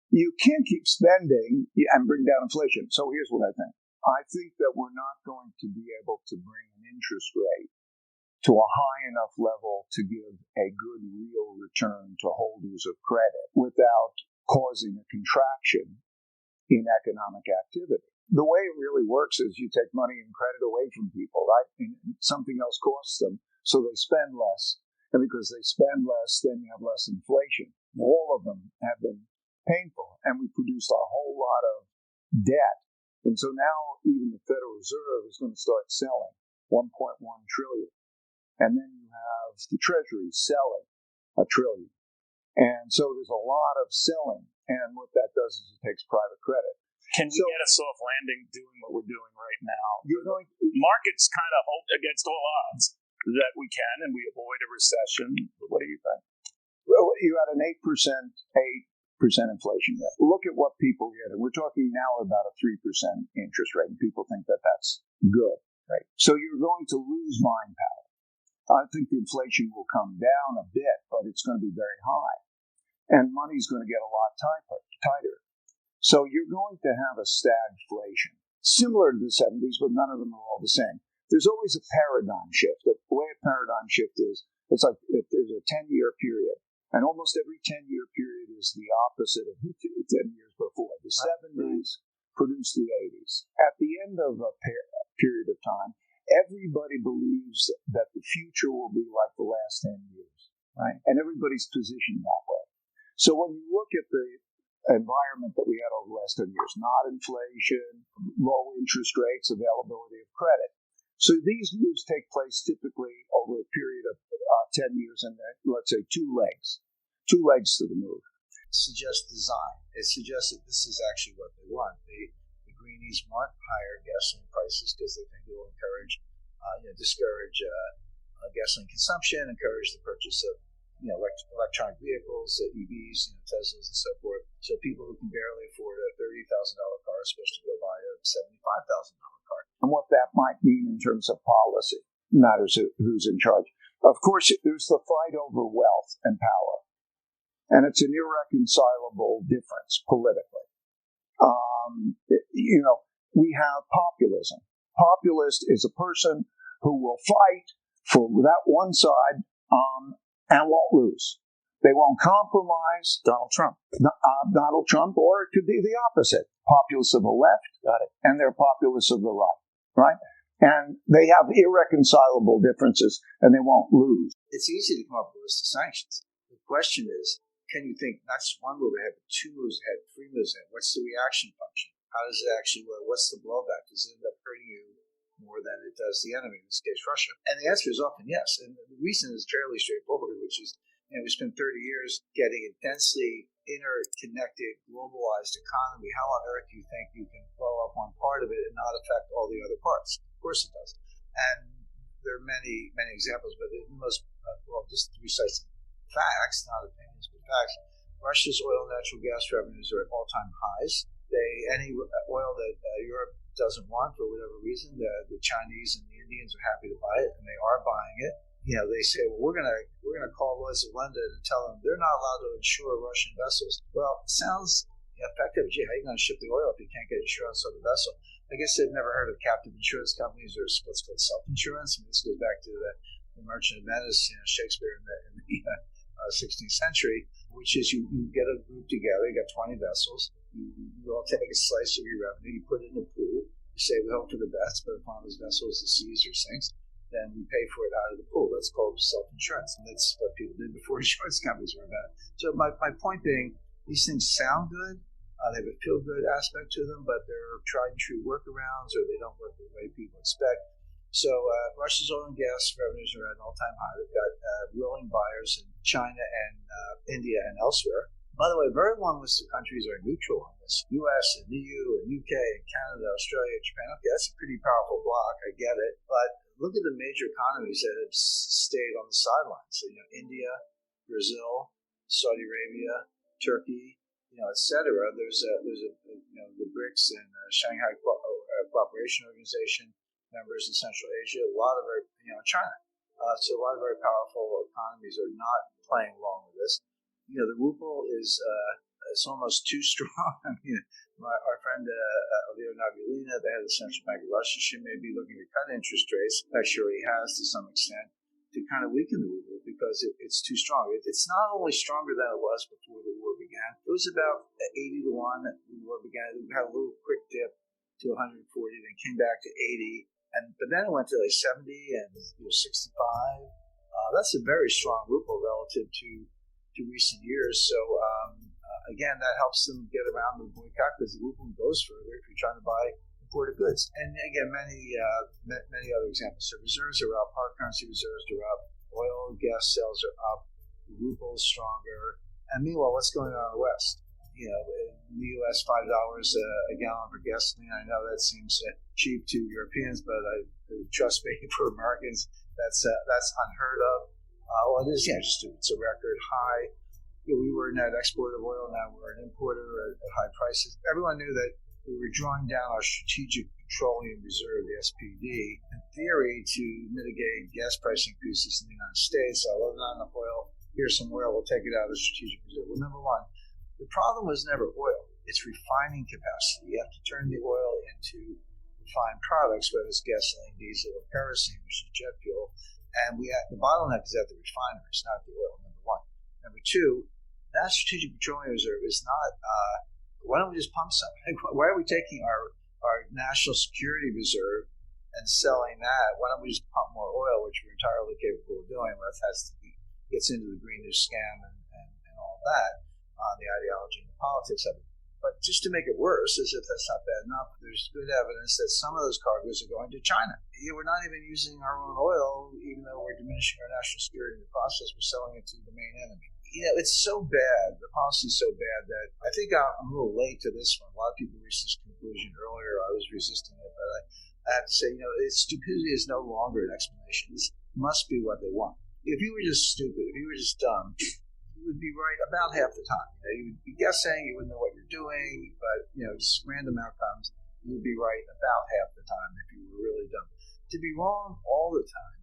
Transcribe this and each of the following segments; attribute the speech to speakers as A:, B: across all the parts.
A: You can't keep spending and bring down inflation. So here's what I think. I think that we're not going to be able to bring an interest rate to a high enough level to give a good real return to holders of credit without causing a contraction in economic activity. The way it really works is you take money and credit away from people, right? And something else costs them, so they spend less. And because they spend less, then you have less inflation. All of them have been painful, and we produced a whole lot of debt. And so now even the Federal Reserve is going to start selling $1.1 trillion. And then you have the Treasury selling $1 trillion. And so there's a lot of selling. And what that does is it takes private credit.
B: Can we get a soft landing doing what we're doing right now?
A: Markets
B: kind of hope against all odds that we can and we avoid a recession. What do you think?
A: Well, you had an 8% inflation rate. Look at what people get. And we're talking now about a 3% interest rate. And people think that that's good. Right. So you're going to lose buying power. I think the inflation will come down a bit, but it's going to be very high. And money's going to get a lot tighter. So you're going to have a stagflation, similar to the 70s, but none of them are all the same. There's always a paradigm shift. The way a paradigm shift is, it's like if there's a 10-year period, and almost every 10-year period is the opposite of the 10 years before. The 70s produced the 80s. At the end of a period of time, everybody believes that the future will be like the last 10 years, right? And everybody's positioned that way. So when you look at the environment that we had over the last 10 years, not inflation, low interest rates, availability of credit. So these moves take place typically over a period of 10 years and let's say two legs to the move.
C: It suggests design. It suggests that this is actually what they want. The greenies want higher gasoline prices because they think it will discourage gasoline consumption, encourage the purchase of electronic vehicles, EVs, Teslas, and so forth. So people who can barely afford a $30,000 car are supposed to go buy a $75,000 car.
A: And what that might mean in terms of policy matters who's in charge. Of course, there's the fight over wealth and power, and it's an irreconcilable difference politically. We have populism. Populist is a person who will fight for that one side and won't lose. They won't compromise.
B: Donald Trump,
A: or it could be the opposite. Populists of the left, and they're populists of the right? And they have irreconcilable differences, and they wonon't lose.
C: It's easy to come up with a list of sanctions. The question is, can you think not just one move ahead, but two moves ahead, three moves ahead? What's the reaction function? How does it actually work? What's the blowback? Does it end up hurting you more than it does the enemy, in this case, Russia? And the answer is often yes. And the reason is fairly straightforward, which is, we spent 30 years getting a densely interconnected, globalized economy. How on earth do you think you can blow up one part of it and not affect all the other parts? Of course it does. And there are many, many examples, but the most, just to recite some facts, not opinions, but facts. Russia's oil and natural gas revenues are at all-time highs. Any oil that Europe doesn't want for whatever reason, the Chinese and the Indians are happy to buy it, and they are buying it. They say, well, we're gonna call Lloyd's of London and tell them they're not allowed to insure Russian vessels. Well, it sounds effective. Gee, how are you going to ship the oil if you can't get insurance on the vessel? I guess they've never heard of captive insurance companies or what's called self-insurance. This goes back to the Merchant of Venice, Shakespeare in the 16th century, which is you get a group together, you got 20 vessels, you all take a slice of your revenue, you put it in a pool, you say we hope for the best, but if one of those vessels is seized or sinks, then we pay for it out of the pool. That's called self-insurance, and that's what people did before insurance companies were invented. So my point being, these things sound good, they have a feel-good aspect to them, but they're tried and true workarounds, or they don't work the way people expect. So Russia's oil and gas revenues are at an all-time high. They've got willing buyers in China and India and elsewhere. By the way, very long list of countries are neutral on this. U.S. and EU and UK and Canada, Australia, Japan. Okay, that's a pretty powerful bloc. I get it. But look at the major economies that have stayed on the sidelines. So, India, Brazil, Saudi Arabia, Turkey, etc. There's the BRICS and Shanghai Cooperation Organization members in Central Asia. A lot of very, China. So a lot of very powerful economies are not playing along with this. The ruble is it's almost too strong. I mean, our friend Leo Navilina, the head of the Central Bank of Russia, she may be looking to cut interest rates. I'm sure he has to some extent to kind of weaken the ruble because it's too strong. It's not only stronger than it was before the war began. It was about 80 to 1 when the war began. It had a little quick dip to 140, then came back to 80, but then it went to like 70 and 65. That's a very strong ruble relative to recent years. So again, that helps them get around the boycott because the ruble goes further if you're trying to buy imported goods. And again, many other examples. So reserves are up, hard currency reserves are up, oil and gas sales are up, the ruble is stronger. And meanwhile, what's going on in the West? In the U.S., $5 a gallon for gasoline. I know that seems cheap to Europeans, but trust me, for Americans, that's unheard of. Well, it is, just it's a record high. We were a net exporter of oil, now we're an importer at high prices. Everyone knew that we were drawing down our Strategic Petroleum Reserve, the SPD, in theory to mitigate gas price increases in the United States. So, well, not enough oil, here's some oil, we'll take it out of the Strategic Reserve. Well, number one, the problem was never oil. It's refining capacity. You have to turn the oil into refined products, whether it's gasoline, diesel, or kerosene, which is jet fuel. And the bottleneck is at the refineries, not the oil, number one. Number two, that Strategic Petroleum Reserve is not, why don't we just pump some? Why are we taking our national security reserve and selling that? Why don't we just pump more oil, which we're entirely capable of doing? Well, that gets into the green new scam and all that, the ideology and the politics of it. But just to make it worse, as if that's not bad enough, there's good evidence that some of those cargoes are going to China. We're not even using our own oil, even though we're diminishing our national security in the process. We're selling it to the main enemy. It's so bad. The policy is so bad that I think I'm a little late to this one. A lot of people reached this conclusion earlier. I was resisting it, but I have to say, stupidity is no longer an explanation. This must be what they want. If you were just stupid, if you were just dumb, you would be right about half the time. You would be guessing, you wouldn't know what you're doing, but just random outcomes, you would be right about half the time if you were really dumb. To be wrong all the time.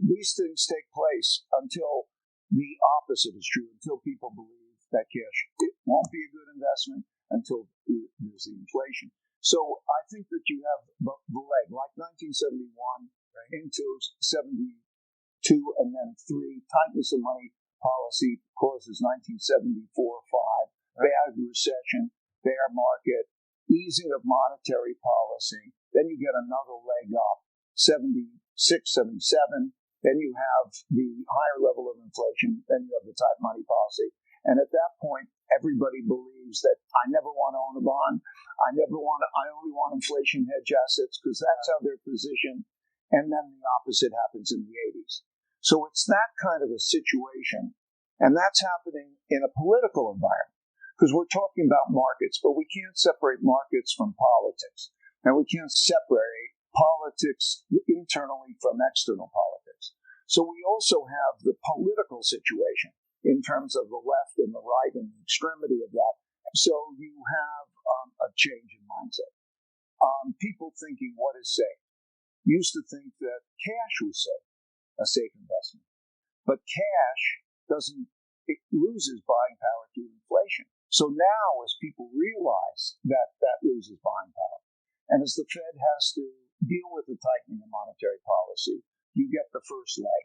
A: These things take place until the opposite is true, until people believe that cash won't be a good investment, until there's the inflation. So I think that you have the leg, like 1971 into 72 and then 3, tightness of money policy causes 1974-5, bad recession, bear market, easing of monetary policy. Then you get another leg up, 76, 77. Then you have the higher level of inflation. Then you have the tight money policy. And at that point, everybody believes that I never want to own a bond. I only want inflation hedge assets because that's how they're positioned. And then the opposite happens in the 80s. So it's that kind of a situation. And that's happening in a political environment because we're talking about markets, but we can't separate markets from politics. And we can't separate politics internally from external politics. So we also have the political situation in terms of the left and the right and the extremity of that. So you have a change in mindset. People thinking what is safe. Used to think that cash was safe, a safe investment. But cash it loses buying power to inflation. So now as people realize that loses buying power, and as the Fed has to deal with the tightening of monetary policy, you get the first leg.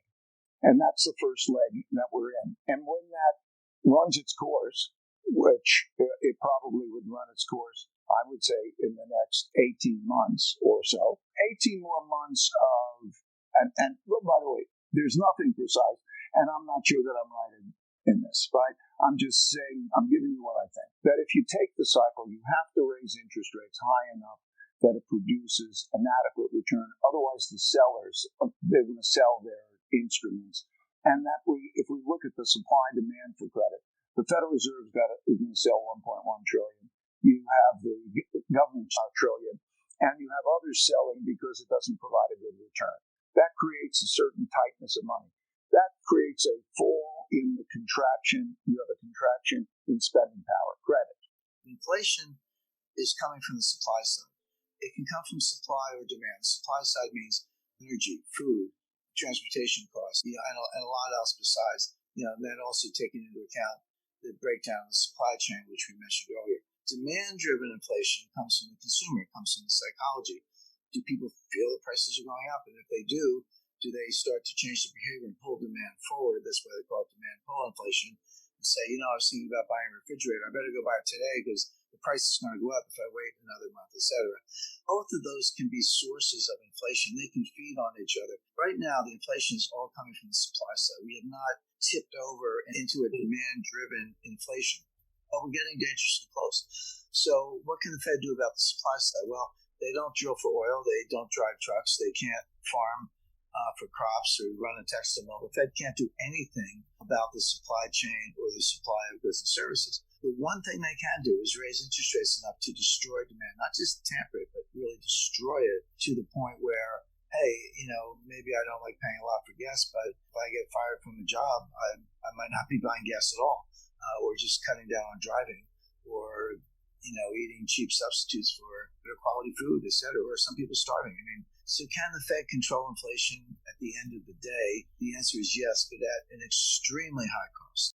A: And that's the first leg that we're in. And when that runs its course, which it probably would run its course, I would say, in the next 18 months or so, 18 more months of, and by the way, there's nothing precise, and I'm not sure that I'm right in this, right? I'm just saying, I'm giving you what I think. That if you take the cycle, you have to raise interest rates high enough that it produces an adequate return. Otherwise, the sellers, they're going to sell their instruments. And if we look at the supply demand for credit, the Federal Reserve's is going to sell 1.1 trillion. You have the government trillion, and you have others selling because it doesn't provide a good return. That creates a certain tightness of money. That creates a fall in the contraction. You have a contraction in spending power, credit.
C: Inflation is coming from the supply side. It can come from supply or demand. Supply side means energy, food, transportation costs, and a lot else besides. Then also taking into account the breakdown of the supply chain, which we mentioned earlier. Demand-driven inflation comes from the consumer, comes from the psychology. Do people feel the prices are going up? And if they do they start to change their behavior and pull demand forward? That's why they call it demand pull inflation. And say, I was thinking about buying a refrigerator. I better go buy it today because the price is going to go up if I wait another month, etc. Both of those can be sources of inflation. They can feed on each other. Right now, the inflation is all coming from the supply side. We have not tipped over into a demand-driven inflation, but we're getting dangerously close. So what can the Fed do about the supply side? Well, they don't drill for oil. They don't drive trucks. They can't farm for crops or run a textile mill. The Fed can't do anything about the supply chain or the supply of goods and services. The one thing they can do is raise interest rates enough to destroy demand, not just tamper it, but really destroy it to the point where, hey, maybe I don't like paying a lot for gas, but if I get fired from a job, I might not be buying gas at all, or just cutting down on driving, or eating cheap substitutes for better quality food, etc. Or some people starving. So can the Fed control inflation at the end of the day? The answer is yes, but at an extremely high cost.